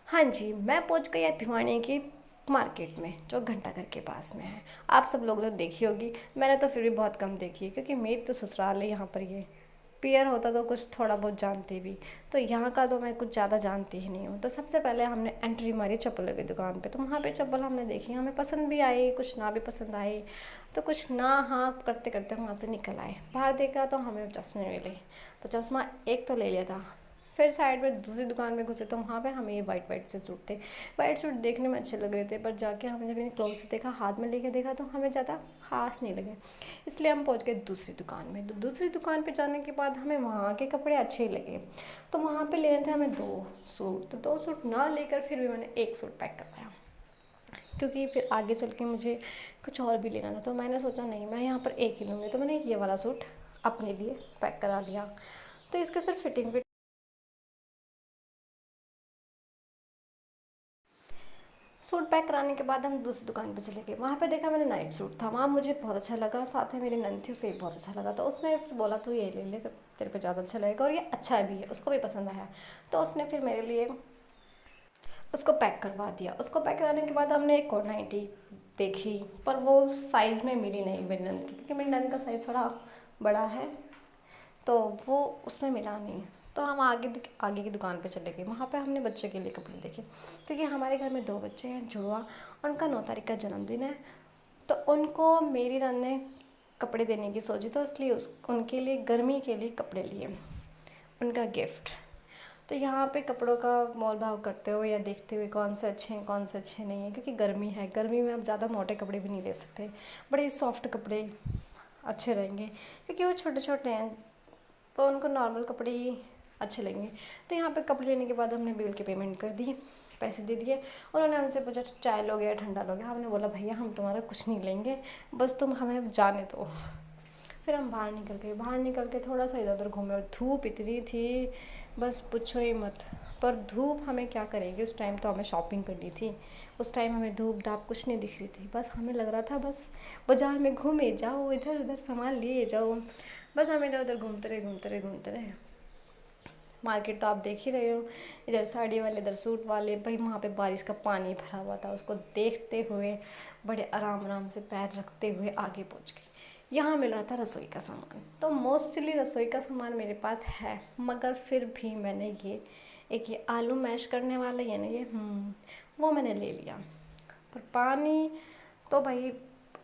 हाँ जी, मैं पहुँच गई भिवानी की मार्केट में जो घंटा घर के पास में है। आप सब लोगों ने देखी होगी, मैंने तो फिर भी बहुत कम देखी है क्योंकि मेरी तो ससुराल है यहाँ पर ये। पियर होता तो कुछ थोड़ा बहुत जानती भी, तो यहाँ का तो मैं कुछ ज़्यादा जानती ही नहीं हूँ। तो सबसे पहले हमने एंट्री मारी चप्पलों की दुकान पे, तो वहाँ पे चप्पल हमने देखी, हमें पसंद भी आई, कुछ ना भी पसंद आई। तो कुछ ना हाँ करते करते वहाँ से निकल आए। बाहर देखा तो हमें चश्मे मिले, तो चश्मा एक तो ले लिया था। फिर साइड में दूसरी दुकान में घुसे तो वहाँ पे हमें ये वाइट वाइट से सूट थे। वाइट सूट देखने में अच्छे लग रहे थे, पर जाके हमने जब इन्हें क्लोज से देखा, हाथ में लेके देखा, तो हमें ज़्यादा खास नहीं लगे। इसलिए हम पहुँच गए दूसरी दुकान में। तो दूसरी दुकान पे जाने के बाद हमें वहाँ के कपड़े अच्छे लगे, तो वहाँ पे लेने थे हमें 2 सूट। तो 2 सूट ना लेकर फिर भी मैंने एक सूट पैक करवाया, क्योंकि फिर आगे चल के मुझे कुछ और भी लेना था। तो मैंने सोचा नहीं, मैं यहाँ पर एक ही लूँगी, तो मैंने ये वाला सूट अपने लिए पैक करा लिया। तो इसके सिर्फ फिटिंग भी। सूट पैक कराने के बाद हम दूसरी दुकान पे चले गए। वहाँ पे देखा मैंने नाइट सूट था, वहाँ मुझे बहुत अच्छा लगा। साथ में मेरी नंद थी, उसे भी बहुत अच्छा लगा। तो उसने फिर बोला तू ये ले ले, तो तेरे पे ज़्यादा अच्छा लगेगा और ये अच्छा भी है, उसको भी पसंद आया। तो उसने फिर मेरे लिए उसको पैक करवा दिया। उसको पैक कराने के बाद हमने एक और नाइटी देखी, पर वो साइज़ में मिली नहीं मेरी नंद की, क्योंकि मेरी नंद का साइज़ थोड़ा बड़ा है, तो वो उसमें मिला नहीं। तो हम आगे की दुकान पे चले गए। वहाँ पे हमने बच्चे के लिए कपड़े देखे, क्योंकि हमारे घर में 2 बच्चे हैं जुड़वा, उनका 9 तारीख का जन्मदिन है। तो उनको मेरी नंद ने कपड़े देने की सोची, तो इसलिए उनके लिए गर्मी के लिए कपड़े लिए, उनका गिफ्ट। तो यहाँ पे कपड़ों का मोल भाव करते हुए या देखते हुए कौन से अच्छे हैं कौन से अच्छे नहीं हैं, क्योंकि गर्मी है, गर्मी में आप ज़्यादा मोटे कपड़े भी नहीं ले सकते, बड़े सॉफ्ट कपड़े अच्छे रहेंगे, क्योंकि वो छोटे छोटे हैं, तो उनको नॉर्मल कपड़े ही अच्छे लगेंगे। तो यहाँ पे कपड़े लेने के बाद हमने बिल की पेमेंट कर दी, पैसे दे दिए। उन्होंने हमसे पूछा चाय लोगे या ठंडा लोगे। हमने बोला भैया हम तुम्हारा कुछ नहीं लेंगे, बस तुम हमें जाने दो। फिर हम बाहर निकल गए। बाहर निकल के थोड़ा सा इधर उधर घूमे, और धूप इतनी थी बस पूछो ही मत। पर धूप हमें क्या करेगी, उस टाइम तो हमें शॉपिंग करनी थी। उस टाइम हमें धूप धाप कुछ नहीं दिख रही थी, बस हमें लग रहा था बस बाजार में घूमे जाओ, इधर उधर सामान लिए जाओ। बस हम इधर उधर घूमते रहे घूमते रहे घूमते रहे। मार्केट तो आप देख ही रहे हो, इधर साड़ी वाले इधर सूट वाले। भाई वहाँ पे बारिश का पानी भरा हुआ था, उसको देखते हुए बड़े आराम आराम से पैर रखते हुए आगे पहुँच गए। यहाँ मिल रहा था रसोई का सामान, तो मोस्टली रसोई का सामान मेरे पास है, मगर फिर भी मैंने ये आलू मैश करने वाला है ना ये, वो मैंने ले लिया। पर पानी तो भाई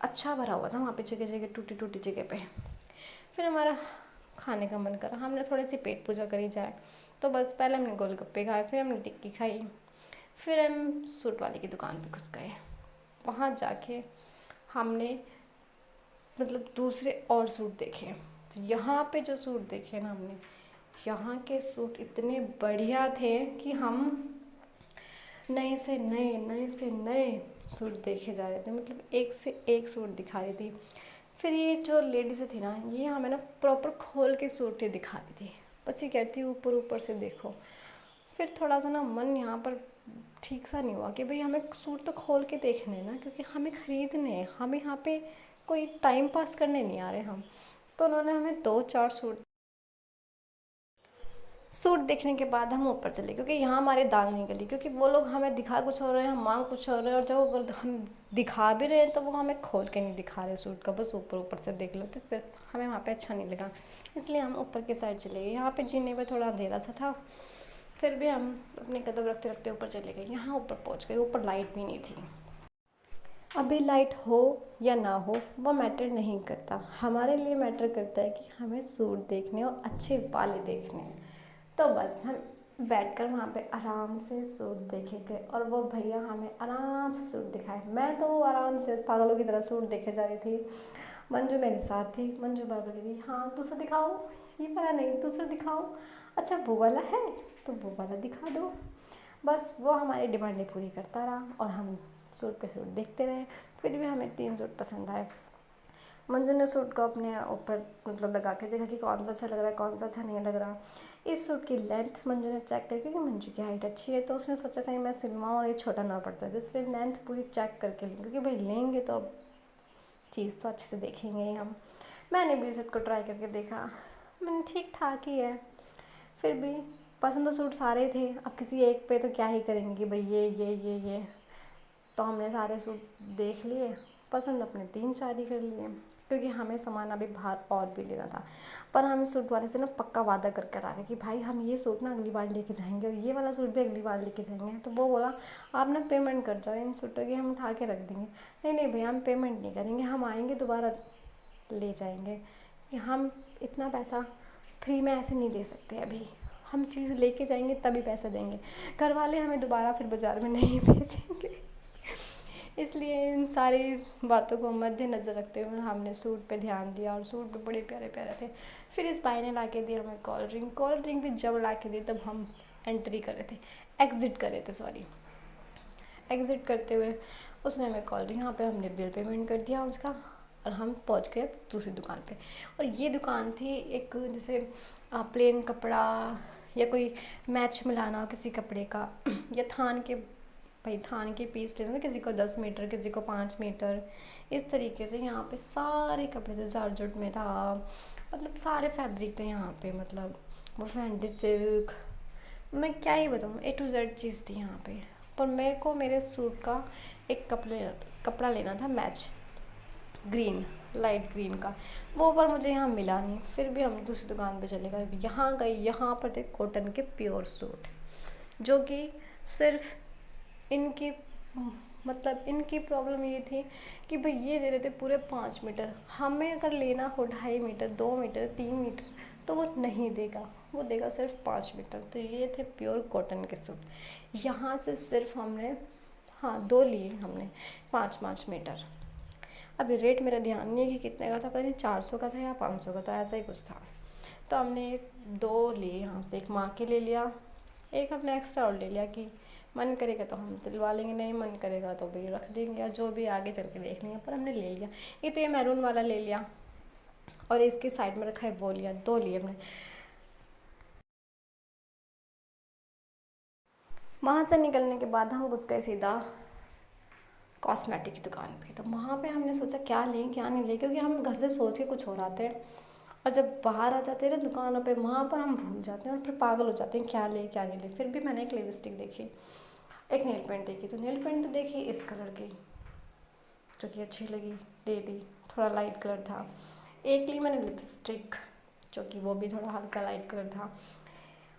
अच्छा भरा हुआ था वहाँ पे, जगह जगह टूटी टूटी जगह पे। फिर हमारा खाने का मन करा, हमने थोड़ी सी पेट पूजा करी जाए, तो बस पहले हमने गोलगप्पे खाए, फिर हमने टिक्की खाई, फिर हम सूट वाले की दुकान पे घुस गए। वहाँ जाके हमने मतलब दूसरे और सूट देखे। तो यहाँ पे जो सूट देखे ना हमने, यहाँ के सूट इतने बढ़िया थे कि हम नए से नए सूट देखे जा रहे थे, मतलब एक से एक सूट दिखा रही थी। फिर ये जो लेडीज़ थी ना, ये हमें ना प्रॉपर खोल के सूट ही दिखा रही थी, बस ये कहती ऊपर ऊपर से देखो। फिर थोड़ा सा ना मन यहाँ पर ठीक सा नहीं हुआ कि भाई हमें सूट तो खोल के देखने हैं ना, क्योंकि हमें खरीदने हैं, हमें यहाँ पे कोई टाइम पास करने नहीं आ रहे हम। तो उन्होंने हमें 2-4 सूट सूट देखने के बाद हम ऊपर चले, क्योंकि यहाँ हमारी दाल नहीं गली, क्योंकि वो लोग हमें दिखा कुछ हो रहे हैं, हम मांग कुछ हो रहे हैं, और जब वो हम दिखा भी रहे हैं तो वो हमें खोल के नहीं दिखा रहे सूट का, बस ऊपर ऊपर से देख लो। तो फिर हमें वहाँ पे अच्छा नहीं लगा, इसलिए हम ऊपर की साइड चले गए। यहाँ पे जीने पे थोड़ा अंधेरा सा था, फिर भी हम अपने कदम रखते रखते ऊपर चले गए। यहाँ ऊपर पहुँच गए, ऊपर लाइट भी नहीं थी। अभी लाइट हो या ना हो वो मैटर नहीं करता, हमारे लिए मैटर करता है कि हमें सूट देखने और अच्छे वाले देखने हैं। तो बस हम बैठकर वहाँ पे आराम से सूट देखे थे, और वो भैया हमें आराम से सूट दिखाए। मैं तो आराम से पागलों की तरह सूट देखे जा रही थी। मंजू मेरे साथ थी, मंजू बार बार थी, हाँ दूसरा दिखाओ, ये वाला नहीं दूसरा दिखाओ, अच्छा वो वाला है तो वो वाला दिखा दो। बस वो हमारी डिमांडें पूरी करता रहा, और हम सूट पे सूट देखते रहे। फिर भी हमें 3 सूट पसंद आए। मंजू ने सूट को अपने ऊपर मतलब लगा के देखा कि कौन सा अच्छा लग रहा है कौन सा अच्छा नहीं लग रहा। इस सूट की लेंथ मंजू ने चेक करके, क्योंकि मंजू की हाइट अच्छी है, तो उसने सोचा कहीं मैं सिलवाऊँ और ये छोटा ना पड़ जाए, इसलिए लेंथ पूरी चेक करके लें, क्योंकि भाई लेंगे तो अब चीज़ तो अच्छे से देखेंगे ही हम। मैंने भी सूट को ट्राई करके देखा, मैंने ठीक ठाक ही है, फिर भी पसंद तो सूट सारे थे, अब किसी एक पे तो क्या ही करेंगे कि भाई ये। तो हमने सारे सूट देख लिए, पसंद अपने 3-4 ही कर लिए, क्योंकि हमें सामान अभी बाहर और भी लेना था। पर हम इस सूट वाले से ना पक्का वादा कर कर आ रहे कि भाई हम ये सूट ना अगली बार लेके जाएंगे और ये वाला सूट भी अगली बार लेके जाएंगे। तो वो बोला आप ना पेमेंट कर जाओ इन सूटों की, हम उठा के रख देंगे। नहीं नहीं भैया, हम पेमेंट नहीं करेंगे, हम आएंगे दोबारा ले जाएंगे, कि हम इतना पैसा फ्री में ऐसे नहीं दे सकते, अभी हम चीज़ लेके जाएंगे तभी पैसे देंगे, घर वाले हमें दोबारा फिर बाज़ार में नहीं भेजेंगे। इसलिए इन सारी बातों को मद्देनज़र रखते हुए हमने सूट पे ध्यान दिया, और सूट भी बड़े प्यारे प्यारे थे। फिर इस भाई ने ला के दिया हमें कोल्ड ड्रिंक भी जब ला के दी तब हम एंट्री कर रहे थे, एग्ज़िट कर रहे थे, सॉरी, एग्ज़िट करते हुए उसने हमें कोल्ड ड्रिंक, यहाँ पे हमने बिल पेमेंट कर दिया उसका, और हम पहुँच गए दूसरी दुकान पे। और ये दुकान थी एक, जैसे प्लेन कपड़ा या कोई मैच मिलाना हो किसी कपड़े का, या थान के, भाई थान के पीस लेना, किसी को 10 मीटर, किसी को 5 मीटर, इस तरीके से यहाँ पे सारे कपड़े थे। जारजट में था, मतलब सारे फैब्रिक थे यहाँ पे, मतलब वो फैंडी सिल्क, मैं क्या ही बताऊँ, A to Z चीज़ थी यहाँ पे। पर मेरे को मेरे सूट का एक कपड़ा लेना था मैच, ग्रीन, लाइट ग्रीन का, वो पर मुझे यहाँ मिला नहीं। फिर भी हम दूसरी दुकान पे चले गए, यहाँ गए, यहाँ पर थे कॉटन के प्योर सूट, जो कि सिर्फ इनकी, मतलब इनकी प्रॉब्लम ये थी कि भाई ये दे रहे थे पूरे 5 मीटर, हमें अगर लेना हो 2.5 मीटर, 2 मीटर, 3 मीटर, तो वो नहीं देगा, वो देगा सिर्फ 5 मीटर। तो ये थे प्योर कॉटन के सूट। यहाँ से सिर्फ हमने, हाँ, 2 लिए हमने 5-5 मीटर। अभी रेट मेरा ध्यान नहीं है कि कितने का था, पता नहीं 400 का था या 500 का था, ऐसा ही कुछ था। तो हमने 2 लिए यहाँ से, एक माँ के ले लिया, एक हमने एक्स्ट्रा और ले लिया कि मन करेगा तो हम दिलवा लेंगे, नहीं मन करेगा तो भी रख देंगे, या जो भी आगे चल के देख लेंगे, पर हमने ले लिया। ये तो ये मैरून वाला ले लिया, और इसके साइड में रखा है वो लिया, 2 लिए हमने। वहाँ से निकलने के बाद हम कुछ गए सीधा कॉस्मेटिक की दुकान पे। तो वहाँ पे हमने सोचा क्या लें क्या नहीं लें, क्योंकि हम घर से सोच के कुछ और आते हैं, और जब बाहर आ जाते हैं ना दुकानों पे, वहाँ पर हम भूल जाते हैं और फिर पागल हो जाते हैं क्या ले क्या नहीं ले। फिर भी मैंने एक लिपस्टिक देखी, एक नेल पेंट देखी, तो नेल पेंट तो देखी इस कलर की, जो कि अच्छी लगी, ले ली, थोड़ा लाइट कलर था। एक ली मैंने लिपस्टिक, जो कि वो भी थोड़ा हल्का लाइट कलर था।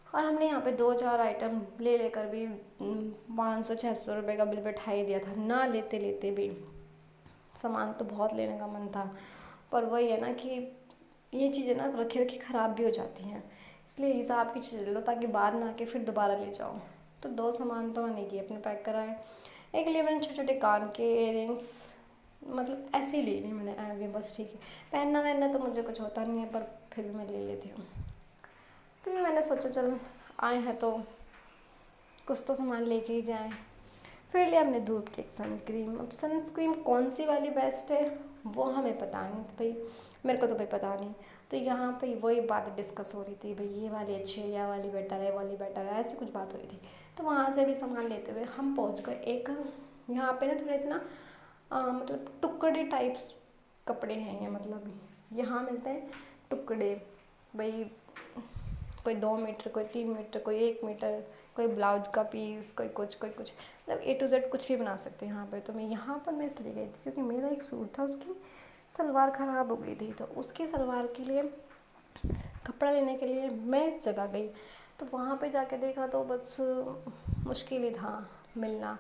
और हमने यहाँ पे 2-4 आइटम ले लेकर भी 500-600 रुपये का बिल बैठा ही दिया था, ना लेते लेते भी। सामान तो बहुत लेने का मन था, पर वही है ना कि ये चीज़ें ना रखी रखी ख़राब भी हो जाती हैं, इसलिए हिसाब की चीज़ें ले लो ताकि बाद में आके फिर दोबारा ले जाओ। तो 2 सामान तो मैंने ये अपने पैक कराए। एक लिए मैंने छोटे छोटे कान के इयरिंग्स, मतलब ऐसे ही ले लिए मैंने, भी बस ठीक है, पहनना वहनना तो मुझे कुछ होता नहीं है, पर फिर भी मैं ले लेती हूँ। फिर भी मैंने सोचा चल आए हैं तो कुछ तो सामान लेके ही जाएं। फिर लिया हमने धूप की एक सनक्रीम। अब सनस्क्रीन कौन सी वाली बेस्ट है वो हमें पता नहीं भाई, मेरे को तो भाई पता नहीं। तो यहाँ पे वही बात डिस्कस हो रही थी, भाई ये वाली अच्छी है, या वाली बेटर है, वाली बेटर है, ऐसी कुछ बात हो रही थी। तो वहाँ से भी सामान लेते हुए हम पहुँच गए एक, यहाँ पे ना थोड़ा इतना मतलब टुकड़े टाइप्स कपड़े हैं ये, मतलब यहाँ मिलते हैं टुकड़े, भाई कोई 2 मीटर, कोई 3 मीटर, कोई 1 मीटर, कोई ब्लाउज का पीस, कोई कुछ, मतलब A to Z कुछ भी बना सकते हैं यहाँ पे। तो मैं इसलिए गई थी क्योंकि मेरा एक सूट था, उसकी सलवार ख़राब हो गई थी, तो उसकी सलवार के लिए कपड़ा लेने के लिए मैं इस जगह गई। तो वहाँ पे जाके देखा तो बस मुश्किल ही था मिलना।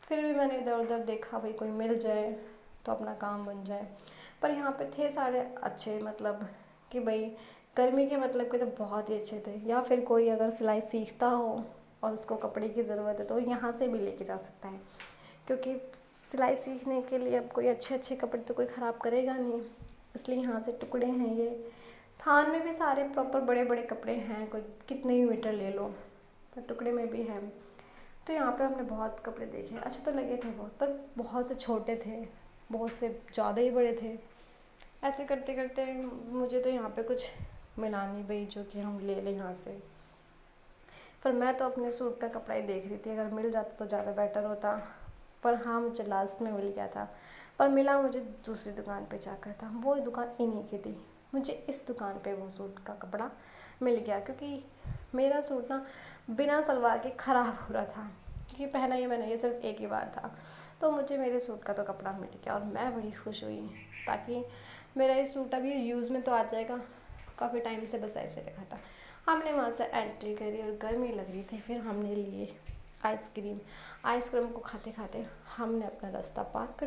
फिर भी मैंने इधर उधर देखा, भाई कोई मिल जाए तो अपना काम बन जाए। पर यहाँ पे थे सारे अच्छे, मतलब कि भाई गर्मी के मतलब के तो बहुत ही अच्छे थे। या फिर कोई अगर सिलाई सीखता हो और उसको कपड़े की ज़रूरत है तो यहाँ से भी लेके जा सकता है, क्योंकि सिलाई सीखने के लिए अब कोई अच्छे अच्छे कपड़े तो कोई ख़राब करेगा नहीं, इसलिए यहाँ से टुकड़े हैं ये। थान में भी सारे प्रॉपर बड़े बड़े कपड़े हैं, कोई कितने भी मीटर ले लो, पर टुकड़े में भी है। तो यहाँ पे हमने बहुत कपड़े देखे, अच्छे तो लगे थे बहुत, पर बहुत से छोटे थे, बहुत से ज़्यादा ही बड़े थे। ऐसे करते करते मुझे तो यहाँ पे कुछ मिला नहीं भाई जो कि हम ले लें यहाँ से। पर मैं तो अपने सूट का कपड़ा ही देख रही थी, अगर मिल जाता तो ज़्यादा बेटर होता। पर हाँ, मुझे लास्ट में मिल गया था, पर मिला मुझे दूसरी दुकान पे जाकर था, वो दुकान इन्हीं की थी। मुझे इस दुकान पे वो सूट का कपड़ा मिल गया, क्योंकि मेरा सूट ना बिना सलवार के ख़राब हो रहा था, क्योंकि पहना ही मैंने ये सिर्फ एक ही बार था। तो मुझे मेरे सूट का तो कपड़ा मिल गया और मैं बड़ी खुश हुई, ताकि मेरा ये सूट अभी यूज़ में तो आ जाएगा। काफ़ी टाइम से बस ऐसे रखा था। हमने वहाँ से एंट्री करी और गर्मी लग रही थी, फिर हमने लिए आइसक्रीम। आइसक्रीम को खाते खाते हमने अपना रास्ता पार कर